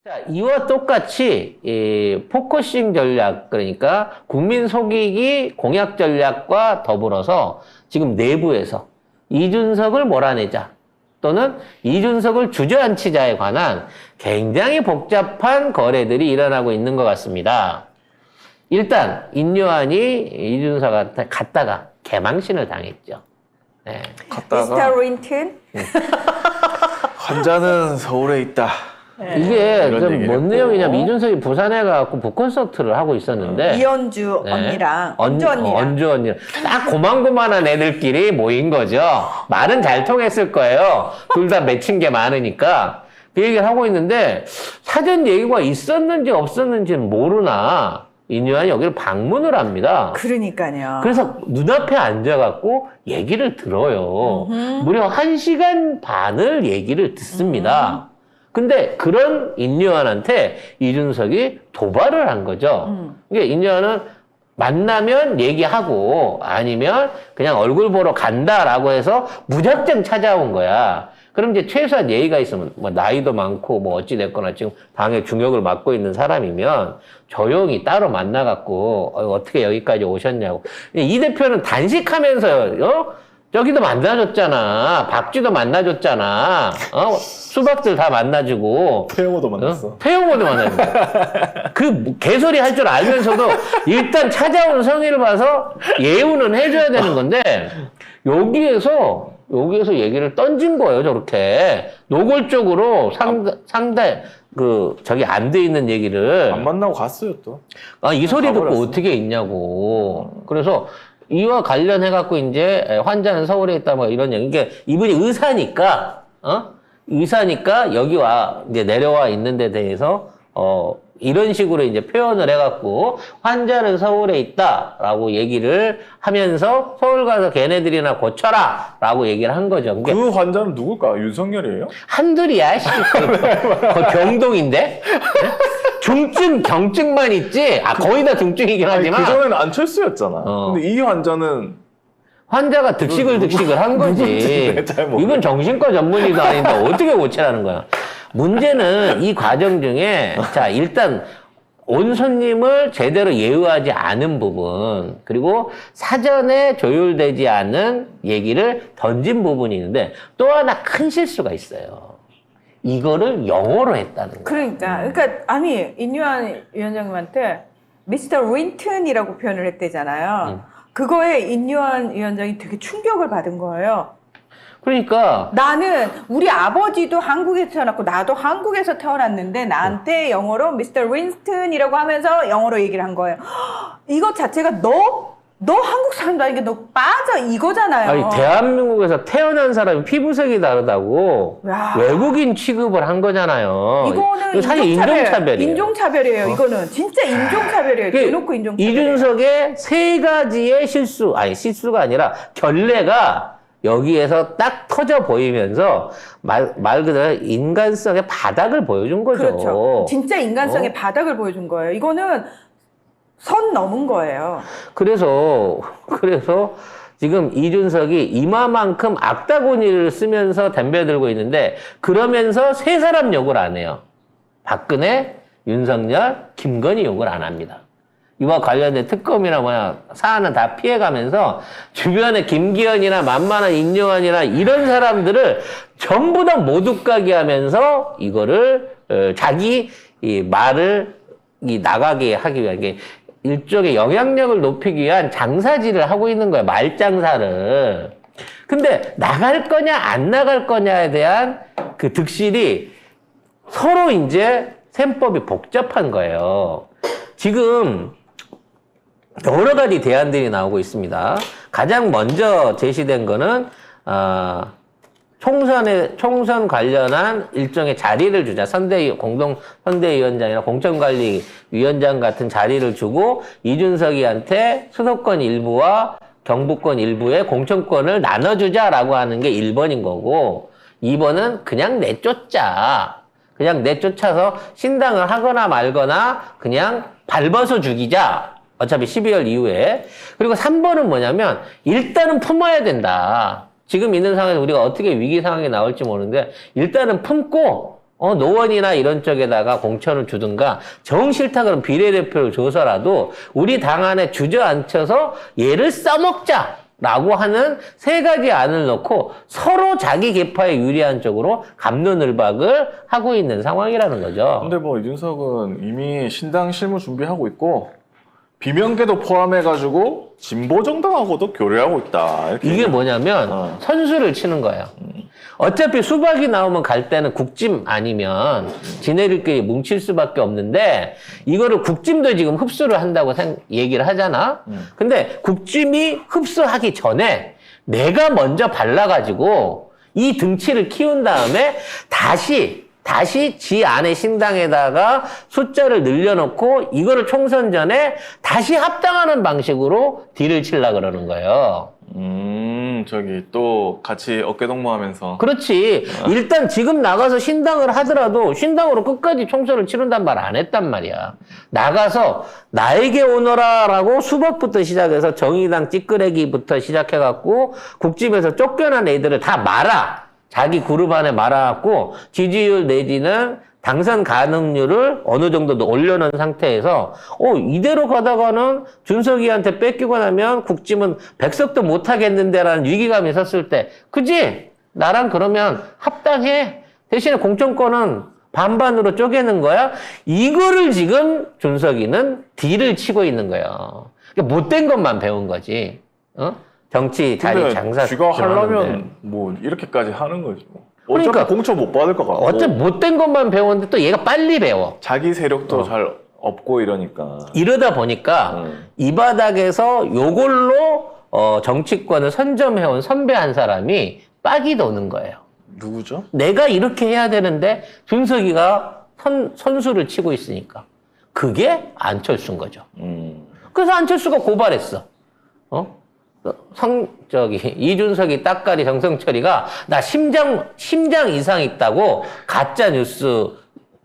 자, 이와 똑같이 포커싱 전략, 그러니까 국민 속이기 공약 전략과 더불어서 지금 내부에서 이준석을 몰아내자 또는 이준석을 주저앉히자에 관한 굉장히 복잡한 거래들이 일어나고 있는 것 같습니다. 일단 인요한이 이준석한테 갔다가 개망신을 당했죠. 네. 미스터 린튼? 환자는 서울에 있다. 이게 이런 좀 얘기를 뭔 했고. 내용이냐면 이준석이 부산에 가서 북콘서트를 하고 있었는데 이현주 네. 언니랑 언주 언니랑 언주 언니. 딱 고만고만한 애들끼리 모인 거죠. 말은 잘 통했을 거예요. 둘 다 맺힌 게 많으니까. 그 얘기를 하고 있는데 사전 얘기가 있었는지 없었는지는 모르나 인요한이 여기를 방문을 합니다. 그러니까요. 그래서 눈앞에 앉아갖고 얘기를 들어요. 무려 1시간 반을 얘기를 듣습니다. 근데 그런 인요한한테 이준석이 도발을 한 거죠. 그러니까 인요한은 만나면 얘기하고 아니면 그냥 얼굴 보러 간다라고 해서 무작정 찾아온 거야. 그럼 이제 최소한 예의가 있으면 뭐 나이도 많고 뭐 어찌됐거나 지금 당의 중역을 맡고 있는 사람이면 조용히 따로 만나갖고 어떻게 여기까지 오셨냐고. 이 대표는 단식하면서요. 저기도 만나줬잖아. 박쥐도 만나줬잖아. 수박들 다 만나주고. 태영호도 만났어. 태영호도 만나주고. 그 개소리 할 줄 알면서도 일단 찾아온 성의를 봐서 예우는 해줘야 되는 건데 여기에서 얘기를 던진 거예요. 저렇게 노골적으로 상대 저기 안 돼 있는 얘기를. 안 만나고 갔어요 또. 이 소리 듣고 가버렸어. 어떻게 있냐고. 그래서 이와 관련해갖고 이제 환자는 서울에 있다 뭐 이런 얘기. 그러니까 이분이 의사니까, 의사니까 여기 이제 내려와 있는 데 대해서, 이런 식으로 이제 표현을 해갖고 환자는 서울에 있다라고 얘기를 하면서 서울 가서 걔네들이나 고쳐라라고 얘기를 한 거죠. 그러니까 그 환자는 누굴까? 윤석열이에요? 한둘이야, 씨. 그 병동인데? 네? 경증만 있지? 거의 다 중증이긴 하지만. 그전에는 안철수였잖아. 근데 이 환자는 환자가 득식을 한 거지. 잘 모르겠네. 이건 정신과 전문의도 아닌데 어떻게 고치라는 거야. 문제는 이 과정 중에, 자, 일단, 온 손님을 제대로 예우하지 않은 부분, 그리고 사전에 조율되지 않은 얘기를 던진 부분이 있는데, 또 하나 큰 실수가 있어요. 이거를 영어로 했다는 거야. 그러니까 아니 인요한 위원장님한테 미스터 린튼이라고 표현을 했대잖아요. 그거에 인요한 위원장이 되게 충격을 받은 거예요. 그러니까 나는 우리 아버지도 한국에서 태어났고 나도 한국에서 태어났는데 나한테 영어로 미스터 린튼이라고 하면서 영어로 얘기를 한 거예요. 이것 자체가 너 한국 사람도 아니게 너 빠져 이거잖아요. 아니, 대한민국에서 태어난 사람이 피부색이 다르다고 야. 외국인 취급을 한 거잖아요. 이거는 이거 사실 인종차별이에요. 인종차별이에요. 이거는 진짜 인종차별이에요. 대놓고 인종차별. 이준석의 세 가지의 실수가 아니라 결례가 여기에서 딱 터져 보이면서 말 그대로 인간성의 바닥을 보여준 거죠. 그렇죠. 진짜 인간성의 바닥을 보여준 거예요. 이거는 선 넘은 거예요. 그래서 지금 이준석이 이마만큼 악다구니를 쓰면서 덤벼들고 있는데 그러면서 세 사람 욕을 안 해요. 박근혜, 윤석열, 김건희 욕을 안 합니다. 이와 관련된 특검이나 사안은 다 피해가면서 주변에 김기현이나 만만한 인요한이나 이런 사람들을 전부 다 모두까기 하면서 이거를 자기 이 말을 나가게 하기 위한 게 일종의 영향력을 높이기 위한 장사질을 하고 있는 거예요. 말장사를. 근데 나갈 거냐 안 나갈 거냐에 대한 그 득실이 서로 이제 셈법이 복잡한 거예요. 지금 여러 가지 대안들이 나오고 있습니다. 가장 먼저 제시된 거는 총선 관련한 일종의 자리를 주자. 공동 선대위원장이나 공천관리위원장 같은 자리를 주고 이준석이한테 수도권 일부와 경북권 일부의 공천권을 나눠주자라고 하는 게 1번인 거고 2번은 그냥 내쫓자. 그냥 내쫓아서 신당을 하거나 말거나 그냥 밟아서 죽이자. 어차피 12월 이후에. 그리고 3번은 뭐냐면 일단은 품어야 된다. 지금 있는 상황에서 우리가 어떻게 위기 상황이 나올지 모르는데 일단은 품고 노원이나 이런 쪽에다가 공천을 주든가 정 싫다 그러면 비례대표를 줘서라도 우리 당 안에 주저앉혀서 얘를 써먹자라고 하는 세 가지 안을 넣고 서로 자기 계파에 유리한 쪽으로 갑론을박을 하고 있는 상황이라는 거죠. 근데 뭐 이준석은 이미 신당 실무 준비하고 있고 비명계도 포함해가지고 진보 정당하고도 교류하고 있다. 이렇게. 이게 뭐냐면 선수를 치는 거예요. 어차피 수박이 나오면 갈 때는 국짐 아니면 지네들끼리 뭉칠 수밖에 없는데 이거를 국짐도 지금 흡수를 한다고 얘기를 하잖아. 근데 국짐이 흡수하기 전에 내가 먼저 발라가지고 이 등치를 키운 다음에 다시 지 안의 신당에다가 숫자를 늘려놓고 이거를 총선 전에 다시 합당하는 방식으로 딜을 치려고 그러는 거예요. 저기 또 같이 어깨동무하면서. 그렇지. 일단 지금 나가서 신당을 하더라도 신당으로 끝까지 총선을 치른단 말 안 했단 말이야. 나가서 나에게 오너라라고 수박부터 시작해서 정의당 찌끄레기부터 시작해갖고 국집에서 쫓겨난 애들을 다 말아. 자기 그룹 안에 말아갖고 지지율 내지는 당선 가능률을 어느 정도 올려놓은 상태에서 이대로 가다가는 준석이한테 뺏기고 나면 국짐은 백석도 못하겠는데라는 위기감이 섰을 때 그지? 나랑 그러면 합당해. 대신에 공천권은 반반으로 쪼개는 거야. 이거를 지금 준석이는 딜을 치고 있는 거예요. 그러니까 못된 것만 배운 거지. 정치 자리 장사. 쥐가 하려면 뭐 이렇게까지 하는 거지. 어차피 그러니까 공천 못 받을 것 같고. 어차피 못된 것만 배웠는데 또 얘가 빨리 배워. 자기 세력도 잘 없고 이러니까. 이러다 보니까 이 바닥에서 요걸로 정치권을 선점해온 선배 한 사람이 빡이 도는 거예요. 누구죠? 내가 이렇게 해야 되는데 준석이가 선수를 치고 있으니까. 그게 안철수인 거죠. 그래서 안철수가 고발했어. 이준석이 따까리 정성철이가 나 심장 이상 있다고 가짜 뉴스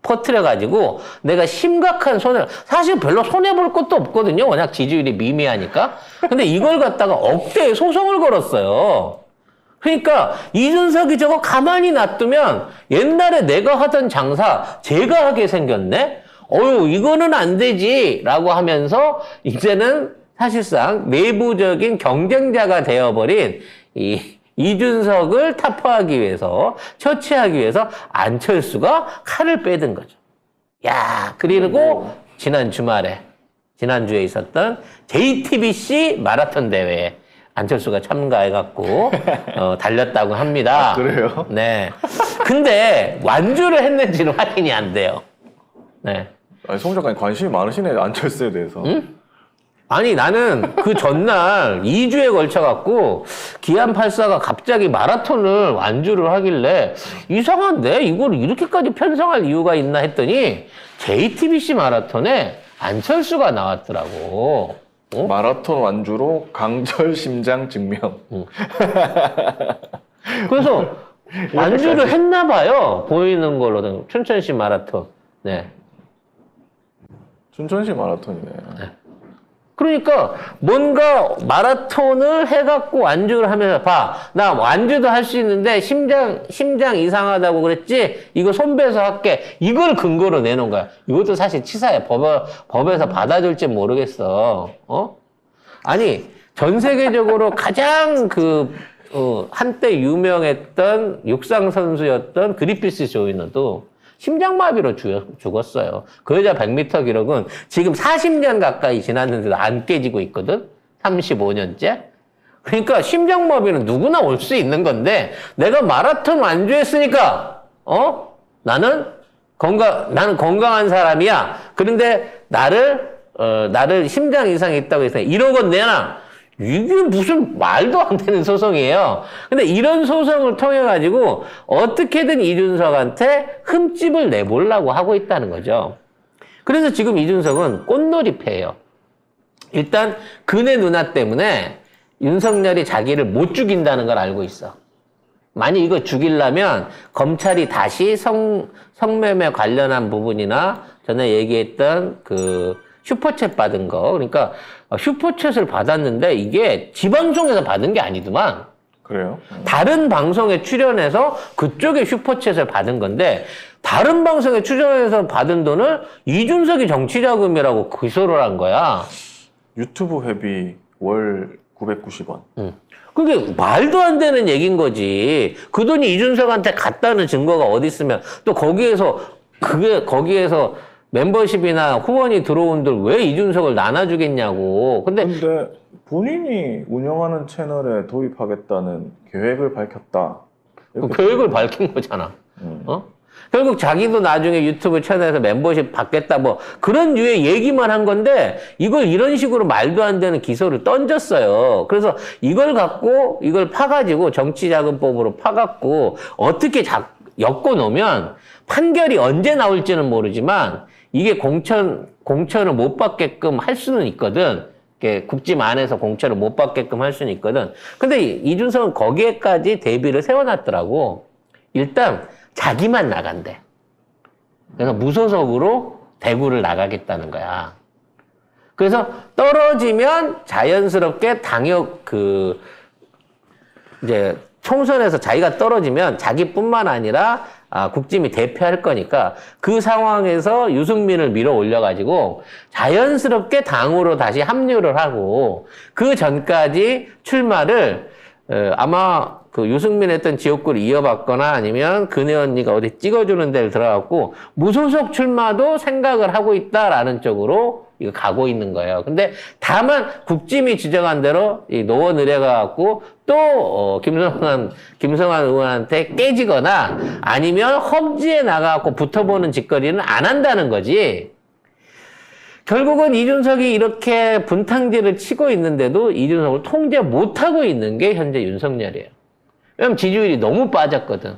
퍼뜨려가지고 내가 심각한 손해를 사실 별로 손해볼 것도 없거든요. 워낙 지지율이 미미하니까. 근데 이걸 갖다가 억대의 소송을 걸었어요. 그러니까 이준석이 저거 가만히 놔두면 옛날에 내가 하던 장사 제가 하게 생겼네? 이거는 안 되지 라고 하면서 이제는 사실상 내부적인 경쟁자가 되어버린 이준석을 타파하기 위해서, 처치하기 위해서 안철수가 칼을 빼든 거죠. 그리고 지난주에 있었던 JTBC 마라톤 대회에 안철수가 참가해갖고, 달렸다고 합니다. 그래요? 네. 근데 완주를 했는지는 확인이 안 돼요. 네. 아니, 송 작가님 관심이 많으시네, 안철수에 대해서. 응? 아니 나는 그 전날 2주에 걸쳐갖고 기안84가 갑자기 마라톤을 완주를 하길래 이상한데 이걸 이렇게까지 편성할 이유가 있나 했더니 JTBC 마라톤에 안철수가 나왔더라고. 마라톤 완주로 강철 심장 증명. 그래서 완주를 했나 봐요. 보이는 걸로는 춘천시 마라톤. 네. 춘천시 마라톤이네. 네. 그러니까 뭔가 마라톤을 해갖고 완주를 하면서 나 완주도 할 수 있는데 심장 이상하다고 그랬지? 이거 손배서 할게. 이걸 근거로 내놓은 거야. 이것도 사실 치사해. 법에서 받아줄지 모르겠어. 아니 전 세계적으로 가장 한때 유명했던 육상 선수였던 그리피스 조이너도 심장마비로 죽었어요. 그 여자 100m 기록은 지금 40년 가까이 지났는데도 안 깨지고 있거든? 35년째? 그러니까 심장마비는 누구나 올 수 있는 건데, 내가 마라톤 완주했으니까, 나는 건강한 사람이야. 그런데 나를 심장 이상이 있다고 해서 1억 원 내놔. 이게 무슨 말도 안 되는 소송이에요. 근데 이런 소송을 통해가지고 어떻게든 이준석한테 흠집을 내보려고 하고 있다는 거죠. 그래서 지금 이준석은 꽃놀이패예요. 일단 그네 누나 때문에 윤석열이 자기를 못 죽인다는 걸 알고 있어. 만약 이거 죽이려면 검찰이 다시 성매매 관련한 부분이나 전에 얘기했던 슈퍼챗 받은 거. 그러니까 슈퍼챗을 받았는데 이게 지방송에서 받은 게 아니더만. 그래요? 다른 방송에 출연해서 그쪽에 슈퍼챗을 받은 건데 다른 방송에 출연해서 받은 돈을 이준석이 정치자금이라고 기소를 한 거야. 유튜브 회비 월 990원. 그게 말도 안 되는 얘기인 거지. 그 돈이 이준석한테 갔다는 증거가 어디 있으면 또 거기에서 멤버십이나 후원이 들어온들 왜 이준석을 나눠주겠냐고. 근데 본인이 운영하는 채널에 도입하겠다는 계획을 밝혔다. 그 계획을 밝힌 거잖아. 어? 결국 자기도 나중에 유튜브 채널에서 멤버십 받겠다 뭐 그런 류의 얘기만 한 건데 이걸 이런 식으로 말도 안 되는 기소를 던졌어요. 그래서 이걸 갖고 이걸 파가지고 정치자금법으로 파갖고 어떻게 엮어 놓으면 판결이 언제 나올지는 모르지만 이게 공천을 못 받게끔 할 수는 있거든. 국짐 안에서 공천을 못 받게끔 할 수는 있거든. 근데 이준석은 거기에까지 대비를 세워놨더라고. 일단 자기만 나간대. 그래서 무소속으로 대구를 나가겠다는 거야. 그래서 떨어지면 자연스럽게 이제 총선에서 자기가 떨어지면 자기뿐만 아니라 국짐이 대표할 거니까 그 상황에서 유승민을 밀어 올려가지고 자연스럽게 당으로 다시 합류를 하고 그 전까지 출마를 아마 그 유승민 했던 지역구를 이어받거나 아니면 그네 언니가 어디 찍어주는 데를 들어갔고 무소속 출마도 생각을 하고 있다라는 쪽으로 이거 가고 있는 거예요. 근데 다만 국짐이 지정한 대로 이 노원 의뢰가갖고 또 김성환 의원한테 깨지거나 아니면 험지에 나가갖고 붙어보는 짓거리는 안 한다는 거지. 결국은 이준석이 이렇게 분탕질을 치고 있는데도 이준석을 통제 못하고 있는 게 현재 윤석열이에요. 왜냐면 지지율이 너무 빠졌거든.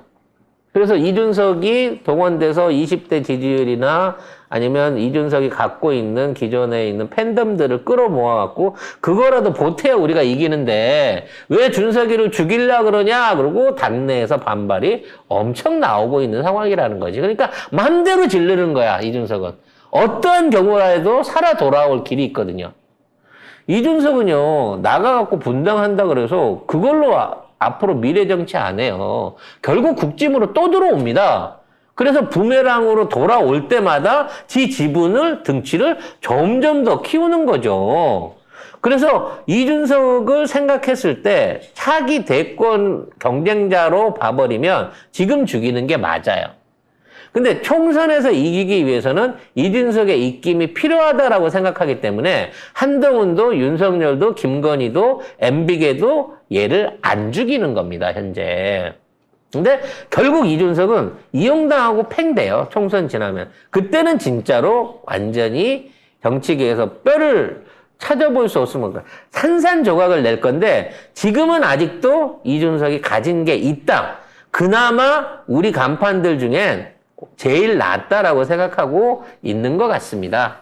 그래서 이준석이 동원돼서 20대 지지율이나 아니면 이준석이 갖고 있는 기존에 있는 팬덤들을 끌어모아갖고 그거라도 보태야 우리가 이기는데 왜 준석이를 죽이려고 그러냐 그러고 당내에서 반발이 엄청 나오고 있는 상황이라는 거지. 그러니까 맘대로 질르는 거야 이준석은. 어떠한 경우라 해도 살아 돌아올 길이 있거든요. 이준석은요 나가갖고 분당한다 그래서 그걸로 앞으로 미래 정치 안 해요. 결국 국짐으로 또 들어옵니다. 그래서 부메랑으로 돌아올 때마다 지 지분을 등치를 점점 더 키우는 거죠. 그래서 이준석을 생각했을 때 차기 대권 경쟁자로 봐버리면 지금 죽이는 게 맞아요. 근데 총선에서 이기기 위해서는 이준석의 입김이 필요하다라고 생각하기 때문에 한동훈도 윤석열도 김건희도 MB계도 얘를 안 죽이는 겁니다, 현재. 근데 결국 이준석은 이용당하고 팽돼요, 총선 지나면. 그때는 진짜로 완전히 정치계에서 뼈를 찾아볼 수 없으면 산산조각을 낼 건데 지금은 아직도 이준석이 가진 게 있다. 그나마 우리 간판들 중엔 제일 낫다라고 생각하고 있는 것 같습니다.